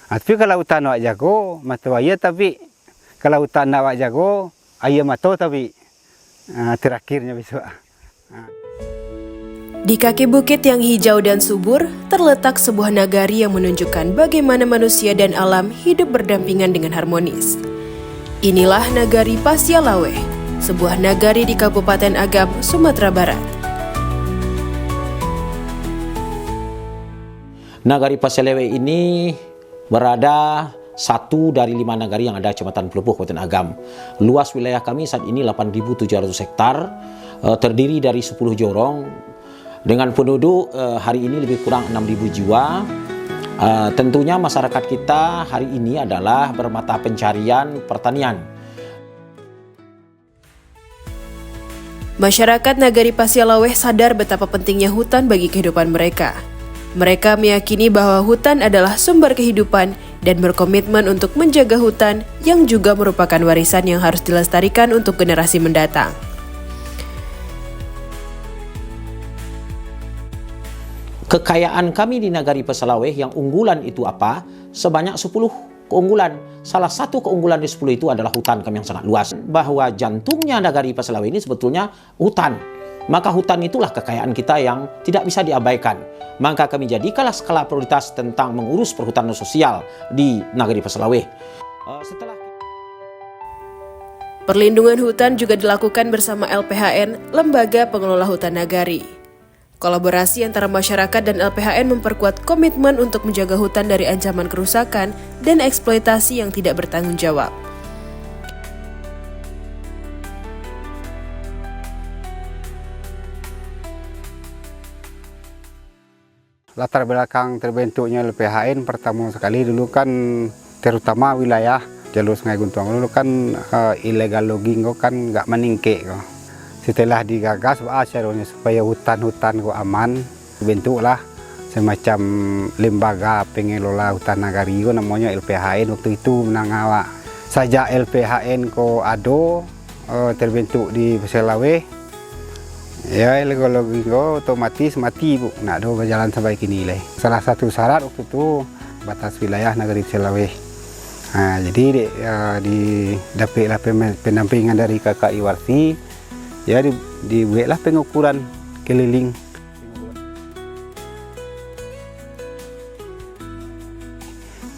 Tapi kalau hutan awak jago, matu ayah tapi kalau hutan awak jago, ayah matu tapi terakhirnya besok. Di kaki bukit yang hijau dan subur, terletak sebuah nagari yang menunjukkan bagaimana manusia dan alam hidup berdampingan dengan harmonis. Inilah nagari Pasialawe, sebuah nagari di Kabupaten Agam, Sumatera Barat. Nagari Pasialawe ini berada satu dari 5 nagari yang ada Kecamatan Pelupuh, Kabupaten Agam. Luas wilayah kami saat ini 8.700 hektar, terdiri dari 10 jorong, dengan penduduk hari ini lebih kurang 6.000 jiwa. Tentunya masyarakat kita hari ini adalah bermata pencarian pertanian. Masyarakat Nagari Pasialawe sadar betapa pentingnya hutan bagi kehidupan mereka. Mereka meyakini bahwa hutan adalah sumber kehidupan dan berkomitmen untuk menjaga hutan yang juga merupakan warisan yang harus dilestarikan untuk generasi mendatang. Kekayaan kami di Nagari Pasialawe yang unggulan itu apa? Sebanyak 10 keunggulan. Salah satu keunggulan di 10 itu adalah hutan kami yang sangat luas. Bahwa jantungnya Nagari Pasialawe ini sebetulnya hutan. Maka hutan itulah kekayaan kita yang tidak bisa diabaikan. Maka kami jadikanlah skala prioritas tentang mengurus perhutanan sosial di Nagari Pasialawe. Perlindungan hutan juga dilakukan bersama LPHN, Lembaga Pengelola Hutan Nagari. Kolaborasi antara masyarakat dan LPHN memperkuat komitmen untuk menjaga hutan dari ancaman kerusakan dan eksploitasi yang tidak bertanggung jawab. Latar belakang terbentuknya LPHN pertama sekali dulu kan terutama wilayah jalur Sungai Guntuang dulu kan illegal logging kan nggak meningkat. Setelah digagas caranya supaya hutan-hutan aman, bentuklah semacam lembaga pengelola hutan nagari namanya LPHN. Waktu itu menangawak saja LPHN ado terbentuk di Pasialawe. Ya, logi otomatis mati bu, nak do berjalan sampai kini lah. Salah satu syarat waktu itu batas wilayah Nagari Pasialawe. Nah, jadi di dapatlah pendampingan dari KKI Warsi, ya dibuatlah pengukuran keliling.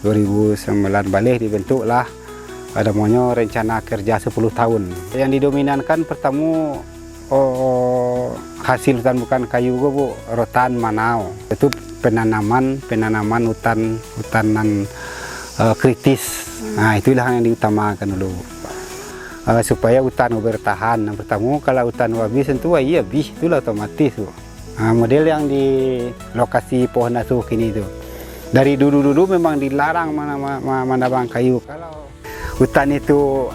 2009 balik dibentuklah namanya rencana kerja 10 tahun. Yang didominankan pertama hasil hutan bukan kayu bu, rotan manau. Itu penanaman hutanan kritis. Nah, itulah yang diutamakan dulu. Supaya hutan bertahan. Yang pertama kalau hutan habis tentu iya habis, itulah otomatis bu. Nah, model yang di lokasi pohon asuh kini itu. Dari dulu memang dilarang menabang kayu. Kalau hutan itu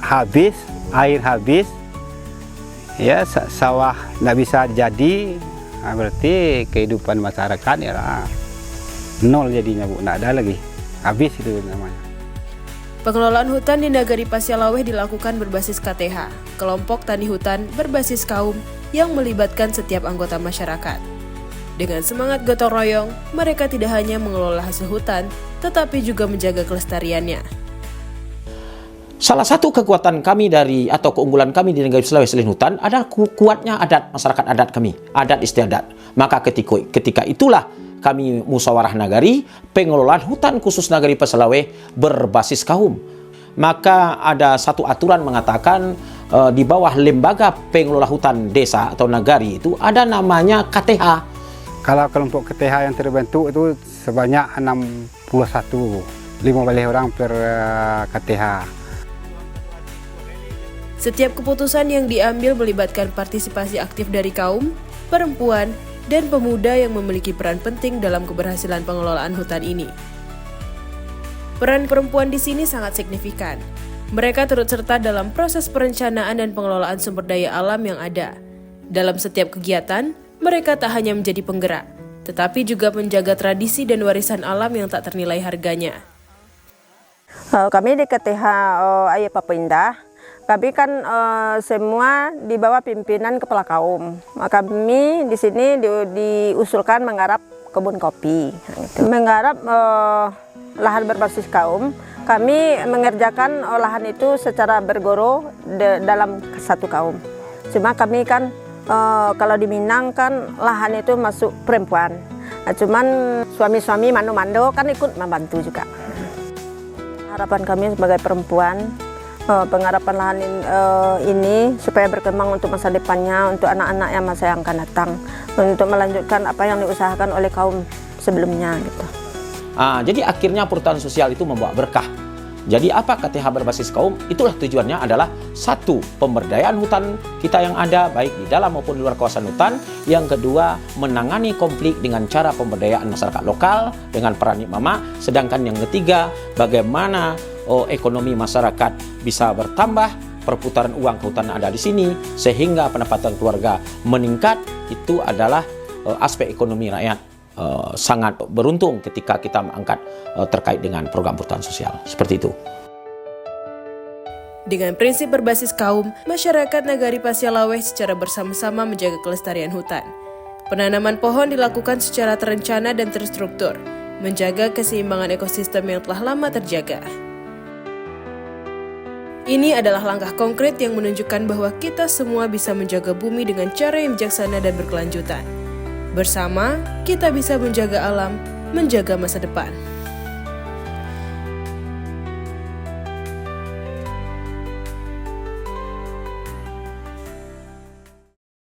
habis, air habis, ya sawah nggak bisa jadi, berarti kehidupan masyarakat ya nol jadinya bu, nggak ada lagi, habis itu namanya. Pengelolaan hutan di Nagari Pasialawe dilakukan berbasis KTH, kelompok tani hutan berbasis kaum yang melibatkan setiap anggota masyarakat. Dengan semangat gotong royong, mereka tidak hanya mengelola hasil hutan, tetapi juga menjaga kelestariannya. Salah satu kekuatan kami atau keunggulan kami di Nagari Pasialawe selain hutan adalah kuatnya adat masyarakat adat kami, adat istiadat. Maka ketika itulah kami musyawarah nagari, pengelolaan hutan khusus Nagari Pasialawe berbasis kaum. Maka ada satu aturan mengatakan di bawah lembaga pengelola hutan desa atau nagari itu ada namanya KTH. Kalau kelompok KTH yang terbentuk itu sebanyak 61, 15 orang per KTH. Setiap keputusan yang diambil melibatkan partisipasi aktif dari kaum, perempuan, dan pemuda yang memiliki peran penting dalam keberhasilan pengelolaan hutan ini. Peran perempuan di sini sangat signifikan. Mereka turut serta dalam proses perencanaan dan pengelolaan sumber daya alam yang ada. Dalam setiap kegiatan, mereka tak hanya menjadi penggerak, tetapi juga menjaga tradisi dan warisan alam yang tak ternilai harganya. Kami di KTH Ayah Papindah. Kami kan semua di bawah pimpinan kepala kaum. Kami di sini diusulkan menggarap kebun kopi. Menggarap lahan berbasis kaum, kami mengerjakan lahan itu secara bergoro dalam satu kaum. Cuma kami kan kalau di Minang kan lahan itu masuk perempuan. Nah, cuman suami-suami mando-mando kan ikut membantu juga. Harapan kami sebagai perempuan, pengharapan lahan ini supaya berkembang untuk masa depannya, untuk anak-anak yang masa yang akan datang, untuk melanjutkan apa yang diusahakan oleh kaum sebelumnya gitu. Jadi akhirnya perhutanan sosial itu membawa berkah. Jadi apa KTH berbasis kaum? Itulah tujuannya adalah satu, pemberdayaan hutan kita yang ada baik di dalam maupun di luar kawasan hutan. Yang kedua, menangani konflik dengan cara pemberdayaan masyarakat lokal dengan peran Mama. Sedangkan yang ketiga, bagaimana ekonomi masyarakat bisa bertambah, perputaran uang ke hutan ada di sini sehingga pendapatan keluarga meningkat. Itu adalah aspek ekonomi rakyat. Sangat beruntung ketika kita mengangkat terkait dengan program perhutanan sosial seperti itu. Dengan prinsip berbasis kaum, masyarakat Nagari Pasialaweh secara bersama-sama menjaga kelestarian hutan. Penanaman pohon dilakukan secara terencana dan terstruktur, menjaga keseimbangan ekosistem yang telah lama terjaga. Ini adalah langkah konkret yang menunjukkan bahwa kita semua bisa menjaga bumi dengan cara yang bijaksana dan berkelanjutan. Bersama, kita bisa menjaga alam, menjaga masa depan.